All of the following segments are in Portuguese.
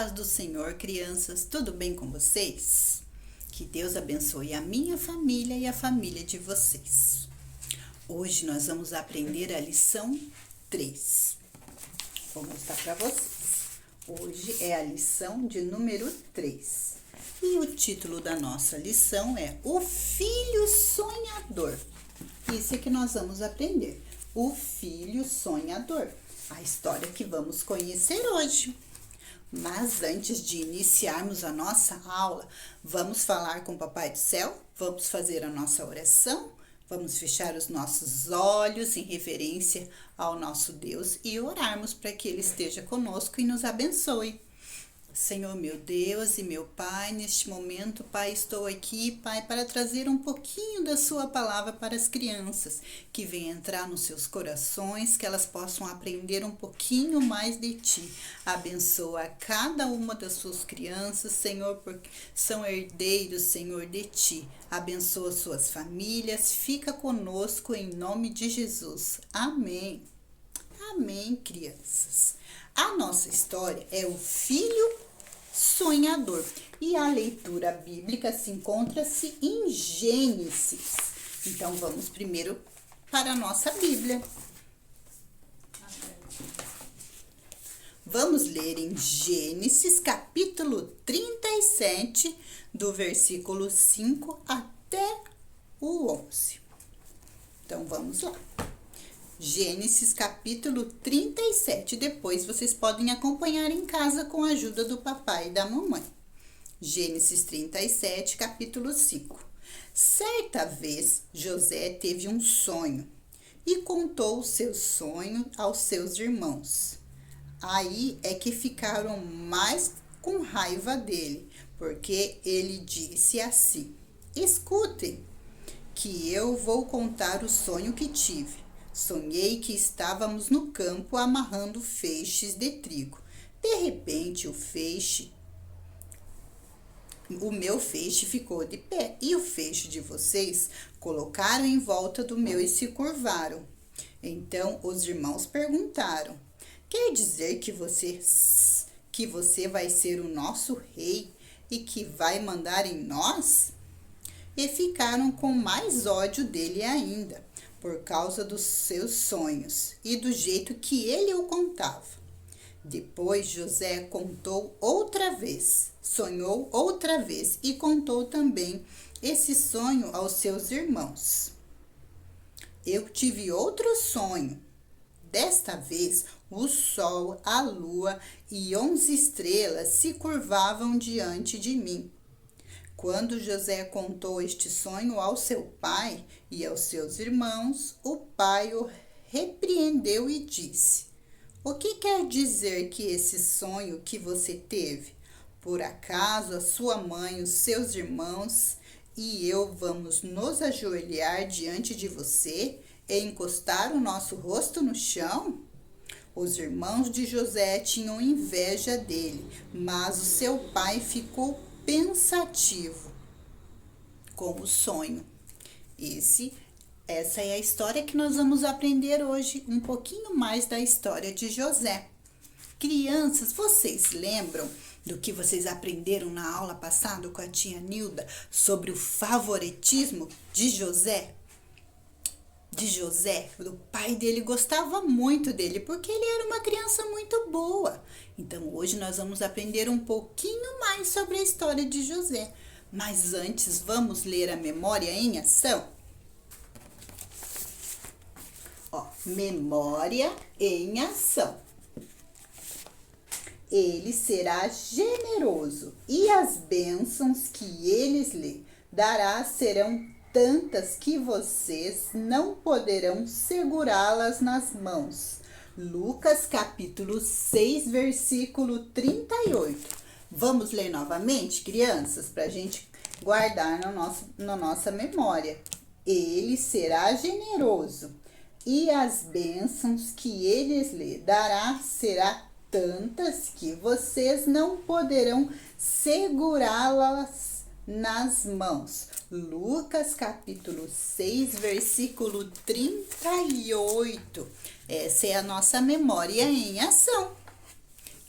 paz do Senhor, crianças, tudo bem com vocês? Que Deus abençoe a minha família e a família de vocês. Hoje nós vamos aprender a lição 3. Vou mostrar para vocês. Hoje é a lição de número 3. E o título da nossa lição é O Filho Sonhador. Isso é que nós vamos aprender. O Filho Sonhador. A história que vamos conhecer hoje. Mas antes de iniciarmos a nossa aula, vamos falar com o Papai do Céu, vamos fazer a nossa oração, vamos fechar os nossos olhos em reverência ao nosso Deus e orarmos para que Ele esteja conosco e nos abençoe. Senhor, meu Deus e meu Pai, neste momento, Pai, estou aqui, Pai, para trazer um pouquinho da sua palavra para as crianças, que venha entrar nos seus corações, que elas possam aprender um pouquinho mais de Ti. Abençoa cada uma das suas crianças, Senhor, porque são herdeiros, Senhor, de Ti. Abençoa suas famílias, fica conosco em nome de Jesus. Amém. Amém, crianças. A nossa história é o Filho Sonhador e a leitura bíblica se encontra-se em Gênesis. Então, vamos primeiro para a nossa Bíblia. Vamos ler em Gênesis, capítulo 37, do versículo 5 até o 11. Então, vamos lá. Gênesis capítulo 37. Depois vocês podem acompanhar em casa com a ajuda do papai e da mamãe. Gênesis 37, capítulo 5. Certa vez, José teve um sonho e contou o seu sonho aos seus irmãos. Aí é que ficaram mais com raiva dele, porque ele disse assim: Escutem, que eu vou contar o sonho que tive. Sonhei que estávamos no campo amarrando feixes de trigo. De repente, o meu feixe ficou de pé e o feixe de vocês colocaram em volta do meu e se curvaram. Então, os irmãos perguntaram: Quer dizer que você vai ser o nosso rei e que vai mandar em nós? E ficaram com mais ódio dele ainda, por causa dos seus sonhos e do jeito que ele o contava. Depois José contou outra vez, sonhou outra vez e contou também esse sonho aos seus irmãos. Eu tive outro sonho. Desta vez, o sol, a lua e 11 estrelas se curvavam diante de mim. Quando José contou este sonho ao seu pai e aos seus irmãos, o pai o repreendeu e disse: O que quer dizer que esse sonho que você teve? Por acaso a sua mãe, os seus irmãos e eu vamos nos ajoelhar diante de você e encostar o nosso rosto no chão? Os irmãos de José tinham inveja dele, mas o seu pai ficou pensativo com o sonho. Essa é a história que nós vamos aprender hoje, um pouquinho mais da história de José. Crianças, vocês lembram do que vocês aprenderam na aula passada com a tia Nilda sobre o favoritismo de José? O pai dele gostava muito dele, porque ele era uma criança muito boa. Então, hoje nós vamos aprender um pouquinho mais sobre a história de José. Mas antes, vamos ler a Memória em Ação? Memória em Ação. Ele será generoso, e as bênçãos que ele lhe dará serão tantas que vocês não poderão segurá-las nas mãos. Lucas capítulo 6, versículo 38. Vamos ler novamente, crianças, para a gente guardar na nossa memória. Ele será generoso, e as bênçãos que ele lhe dará serão tantas que vocês não poderão segurá-las nas mãos. Lucas capítulo 6, versículo 38. Essa é a nossa memória em ação.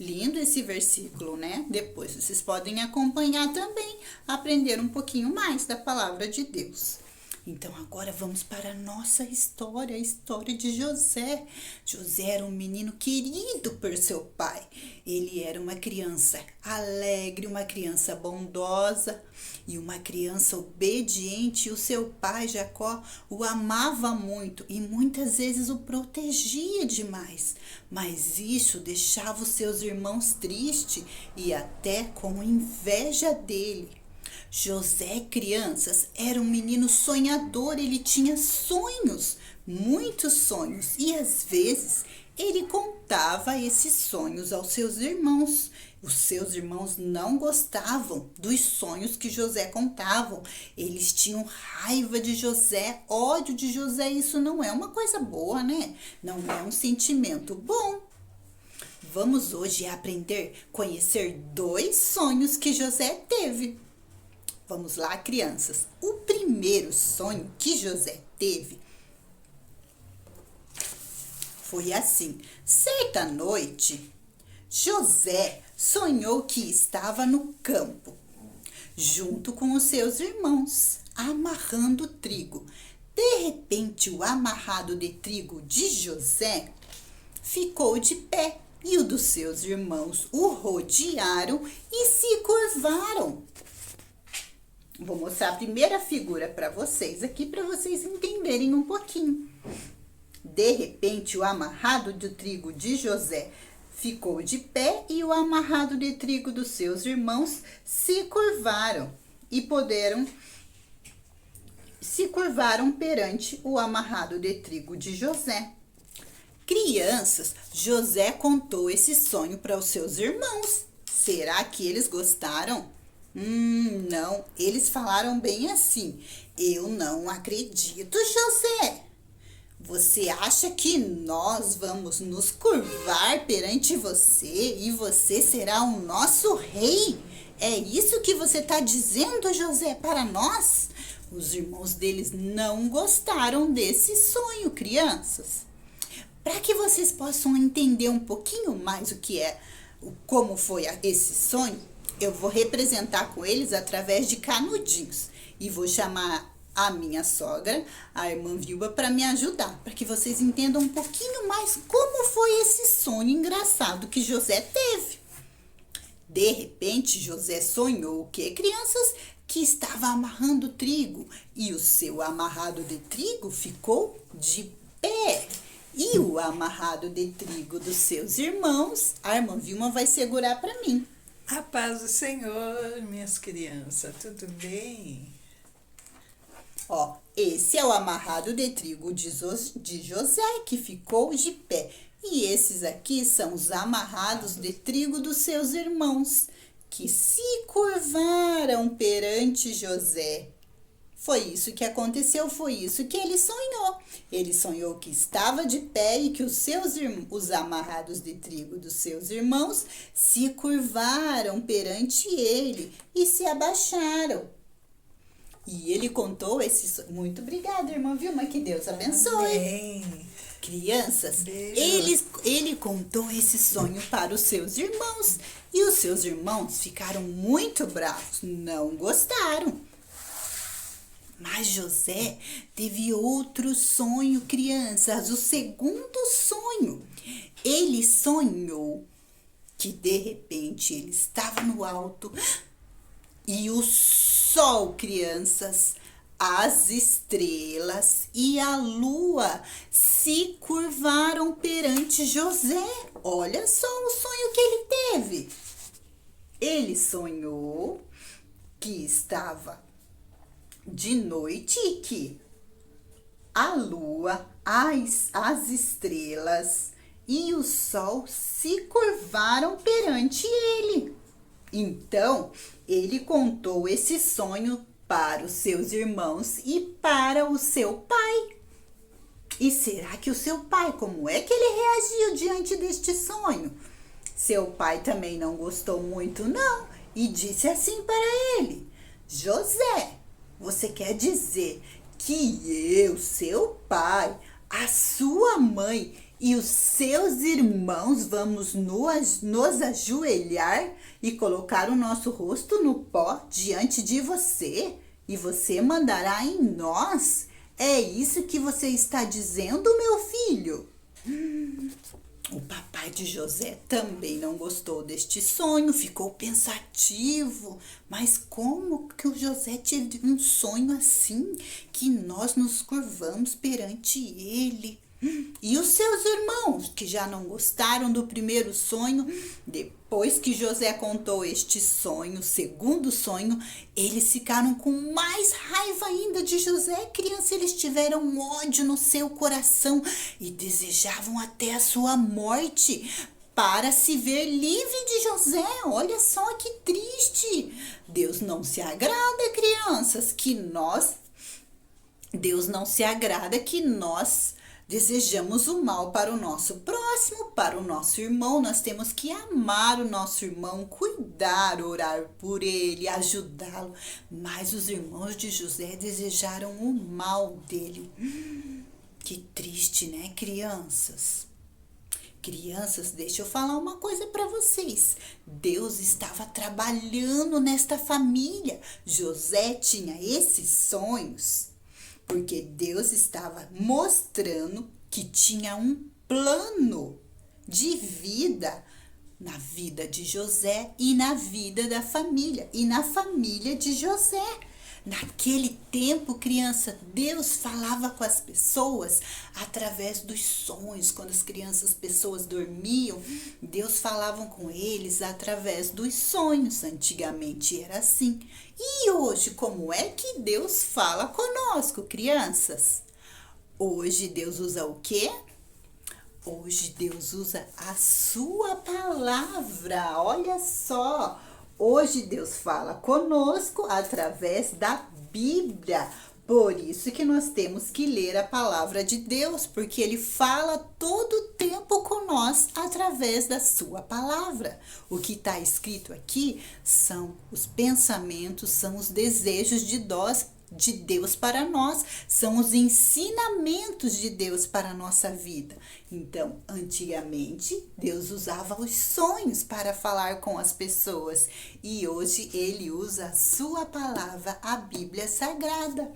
Lindo esse versículo, né? Depois vocês podem acompanhar também, aprender um pouquinho mais da palavra de Deus. Então agora vamos para a nossa história, a história de José. José era um menino querido por seu pai. Ele era uma criança alegre, uma criança bondosa e uma criança obediente. E o seu pai, Jacó, o amava muito e muitas vezes o protegia demais. Mas isso deixava os seus irmãos tristes e até com inveja dele. José, crianças, era um menino sonhador, ele tinha sonhos, muitos sonhos, e às vezes ele contava esses sonhos aos seus irmãos. Os seus irmãos não gostavam dos sonhos que José contava. Eles tinham raiva de José, ódio de José. Isso não é uma coisa boa, né? Não é um sentimento bom. Vamos hoje aprender a conhecer 2 sonhos que José teve. Vamos lá, crianças. O primeiro sonho que José teve foi assim. Certa noite, José sonhou que estava no campo, junto com os seus irmãos, amarrando trigo. De repente, o amarrado de trigo de José ficou de pé e o dos seus irmãos o rodearam e se curvaram. Vou mostrar a primeira figura para vocês aqui, para vocês entenderem um pouquinho. De repente, o amarrado de trigo de José ficou de pé e o amarrado de trigo dos seus irmãos se curvaram perante o amarrado de trigo de José. Crianças, José contou esse sonho para os seus irmãos. Será que eles gostaram? Não, eles falaram bem assim. Eu não acredito, José. Você acha que nós vamos nos curvar perante você e você será o nosso rei? É isso que você está dizendo, José, para nós? Os irmãos deles não gostaram desse sonho, crianças. Para que vocês possam entender um pouquinho mais como foi esse sonho, eu vou representar com eles através de canudinhos. E vou chamar a minha sogra, a irmã Vilba, para me ajudar, para que vocês entendam um pouquinho mais como foi esse sonho engraçado que José teve. De repente, José sonhou o quê, crianças? Que estava amarrando trigo e o seu amarrado de trigo ficou de pé. E o amarrado de trigo dos seus irmãos, a irmã Vilma vai segurar para mim. A paz do Senhor, minhas crianças, tudo bem? Ó, esse é o amarrado de trigo de José, que ficou de pé. E esses aqui são os amarrados de trigo dos seus irmãos, que se curvaram perante José. Foi isso que aconteceu, foi isso que ele sonhou. Ele sonhou que estava de pé e que os amarrados de trigo dos seus irmãos se curvaram perante ele e se abaixaram. E ele contou esse sonho. Muito obrigada, irmã Vilma, que Deus abençoe. Amém. Crianças, Beijo. ele contou esse sonho para os seus irmãos e os seus irmãos ficaram muito bravos, não gostaram. Mas José teve outro sonho, crianças, o segundo sonho. Ele sonhou que de repente ele estava no alto e o sol, crianças, as estrelas e a lua se curvaram perante José. Olha só o sonho que ele teve. Ele sonhou que estava de noite e que a lua, as estrelas e o sol se curvaram perante ele. Então, ele contou esse sonho para os seus irmãos e para o seu pai. E será que o seu pai, como é que ele reagiu diante deste sonho? Seu pai também não gostou muito, não, e disse assim para ele: José, você quer dizer que eu, seu pai, a sua mãe e os seus irmãos vamos nos ajoelhar e colocar o nosso rosto no pó diante de você, e você mandará em nós? É isso que você está dizendo, meu filho? O papai de José também não gostou deste sonho, ficou pensativo. Mas como que o José teve um sonho assim, que nós nos curvamos perante ele? E os seus irmãos, que já não gostaram do primeiro sonho, depois que José contou este sonho, o segundo sonho, eles ficaram com mais raiva ainda de José. Criança, eles tiveram ódio no seu coração e desejavam até a sua morte para se ver livre de José. Olha só que triste. Deus não se agrada, crianças, Deus não se agrada que nós desejamos o mal para o nosso próximo, para o nosso irmão. Nós temos que amar o nosso irmão, cuidar, orar por ele, ajudá-lo. Mas os irmãos de José desejaram o mal dele. Que triste, né, crianças? Crianças, deixa eu falar uma coisa para vocês. Deus estava trabalhando nesta família. José tinha esses sonhos porque Deus estava mostrando que tinha um plano de vida na vida de José e na vida da família e na família de José. Naquele tempo, criança, Deus falava com as pessoas através dos sonhos. Quando as pessoas dormiam, Deus falava com eles através dos sonhos. Antigamente era assim. E hoje, como é que Deus fala conosco, crianças? Hoje Deus usa o quê? Hoje Deus usa a sua palavra. Olha só. Hoje Deus fala conosco através da Bíblia. Por isso que nós temos que ler a palavra de Deus, porque Ele fala todo o tempo com nós através da sua palavra. O que está escrito aqui são os pensamentos, são os desejos de Deus para nós, são os ensinamentos de Deus para a nossa vida. Então, antigamente, Deus usava os sonhos para falar com as pessoas e hoje Ele usa a sua palavra, a Bíblia Sagrada.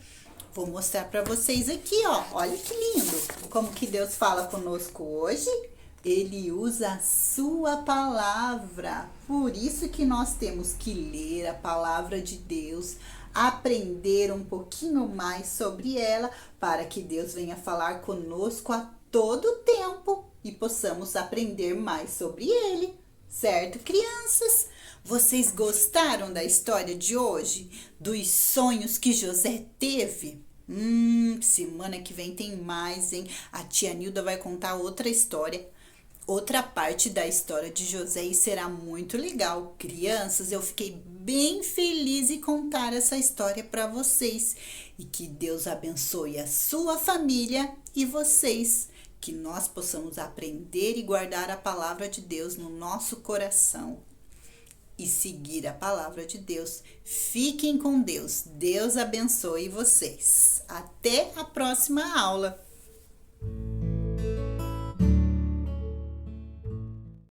Vou mostrar para vocês aqui, ó. Olha que lindo como que Deus fala conosco hoje. Ele usa a sua palavra. Por isso que nós temos que ler a palavra de Deus, aprender um pouquinho mais sobre ela, para que Deus venha falar conosco a todo tempo e possamos aprender mais sobre ele. Certo, crianças? Vocês gostaram da história de hoje? Dos sonhos que José teve? Semana que vem tem mais, hein? A tia Nilda vai contar outra história, outra parte da história de José e será muito legal. Crianças, eu fiquei bem feliz em contar essa história para vocês. E que Deus abençoe a sua família e vocês. Que nós possamos aprender e guardar a palavra de Deus no nosso coração e seguir a palavra de Deus. Fiquem com Deus. Deus abençoe vocês. Até a próxima aula.